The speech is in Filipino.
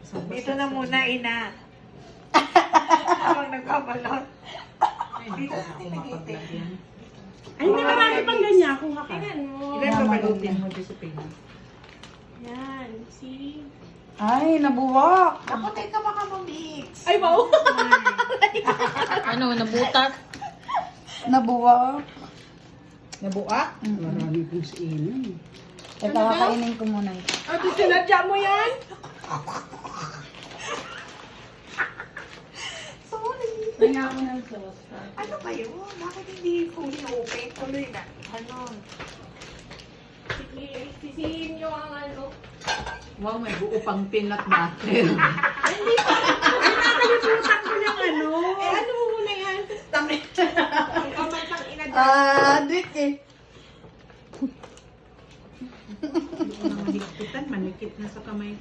Dito na muna, ina. Habang nagkabalot. Dito na tinigitin. Ay, hindi marami pang ganyan. Kuha ka. Tingnan mo. Ilan ba balutin mo? Yan. See? Ay, nabuwak. Ako, teka baka mamix. Ay, wow. Ano, nabutas? Nabuwak. Nabuka? Marami pong siinin. Ito, kakainin ko muna ito. Ate, sinadya mo yan? Sorry. Kaya ako ng sauce. Ano ba yun? Bakit hindi fully open? Tuloy na. Ano? Sige, sisihin nyo ang ano. Wow, may buo pang peanut butter. Nakalimutan ko yung ano. Eh, ano mo muna yan? Tangin. Ang kamatang inadya. Dik eh. Hindi ko na mahigpitan. Manikit na sa kamay.